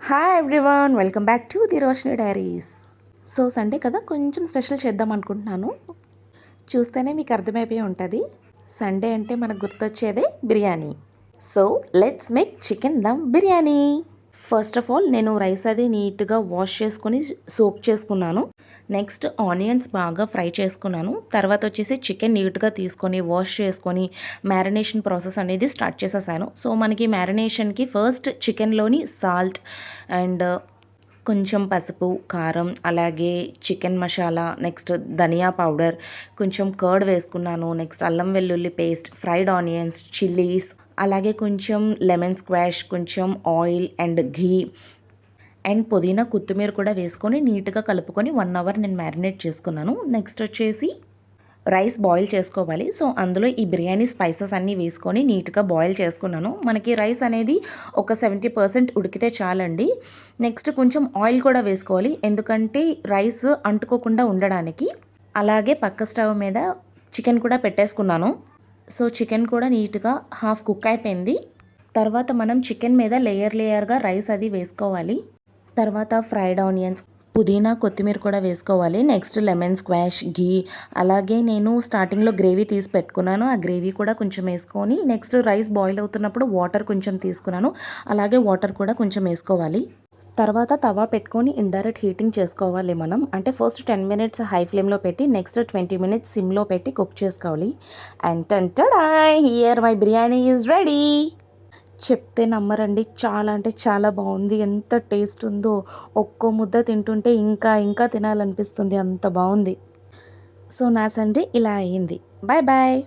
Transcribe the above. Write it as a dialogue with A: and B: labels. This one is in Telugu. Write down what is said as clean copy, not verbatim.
A: Hi everyone, welcome back to the Roshni diaries. So Sunday కదా, కొంచెం స్పెషల్ చేద్దాం అనుకుంటున్నాను. చూస్తేనే మీకు అర్థమైపోయి ఉంటుంది, సండే అంటే మనకు గుర్తొచ్చేదే biryani. So let's make chicken dum biryani. First of all నేను రైస్ అది నీట్గా వాష్ చేసుకొని సోక్ చేసుకున్నాను. నెక్స్ట్ ఆనియన్స్ బాగా ఫ్రై చేసుకున్నాను. తర్వాత వచ్చేసి చికెన్ నీట్గా తీసుకొని వాష్ చేసుకొని మ్యారినేషన్ ప్రాసెస్ అనేది స్టార్ట్ చేసేసాను. సో మనకి మ్యారినేషన్కి ఫస్ట్ చికెన్లోని సాల్ట్ అండ్ కొంచెం పసుపు, కారం, అలాగే చికెన్ మసాలా, నెక్స్ట్ ధనియా పౌడర్, కొంచెం కర్డ్ వేసుకున్నాను. నెక్స్ట్ అల్లం వెల్లుల్లి పేస్ట్, ఫ్రైడ్ ఆనియన్స్, చిల్లీస్, అలాగే కొంచెం లెమన్ స్క్వాష్, కొంచెం ఆయిల్ అండ్ ఘీ అండ్ పుదీనా, కొత్తిమీర కూడా వేసుకొని నీట్గా కలుపుకొని 1 అవర్ నేను మ్యారినేట్ చేసుకున్నాను. నెక్స్ట్ వచ్చేసి రైస్ బాయిల్ చేసుకోవాలి. సో అందులో ఈ బిర్యానీ స్పైసెస్ అన్నీ వేసుకొని నీట్గా బాయిల్ చేసుకున్నాను. మనకి రైస్ అనేది ఒక 70% ఉడికితే చాలండి. నెక్స్ట్ కొంచెం ఆయిల్ కూడా వేసుకోవాలి, ఎందుకంటే రైస్ అంటుకోకుండా ఉండడానికి. అలాగే పక్క స్టవ్ మీద చికెన్ కూడా పెట్టేసుకున్నాను. సో చికెన్ కూడా నీట్గా హాఫ్ కుక్ అయిపోయింది. తర్వాత మనం చికెన్ మీద లేయర్గా రైస్ అది వేసుకోవాలి. తర్వాత ఫ్రైడ్ ఆనియన్స్, పుదీనా, కొత్తిమీర కూడా వేసుకోవాలి. నెక్స్ట్ లెమన్ స్క్వాష్, ఘీ, అలాగే నేను స్టార్టింగ్లో గ్రేవీ తీసి పెట్టుకున్నాను. ఆ గ్రేవీ కూడా కొంచెం వేసుకొని నెక్స్ట్ రైస్ బాయిల్ అవుతున్నప్పుడు వాటర్ కొంచెం తీసుకున్నాను. అలాగే వాటర్ కూడా కొంచెం వేసుకోవాలి. తర్వాత తవా పెట్టుకొని ఇండైరెక్ట్ హీటింగ్ చేసుకోవాలి మనం. అంటే ఫస్ట్ 10 మినిట్స్ హై ఫ్లేమ్లో పెట్టి నెక్స్ట్ 20 మినిట్స్ సిమ్లో పెట్టి కుక్ చేసుకోవాలి. అండ్ టెంటడాయ్, here my biryani is ready. చెప్తే నమ్మరండి, చాలా అంటే చాలా బాగుంది. ఎంత టేస్ట్ ఉందో, ఒక్కో ముద్ద తింటుంటే ఇంకా ఇంకా తినాలనిపిస్తుంది, అంత బాగుంది. సో నా సండే ఇలా అయ్యింది. Bye bye.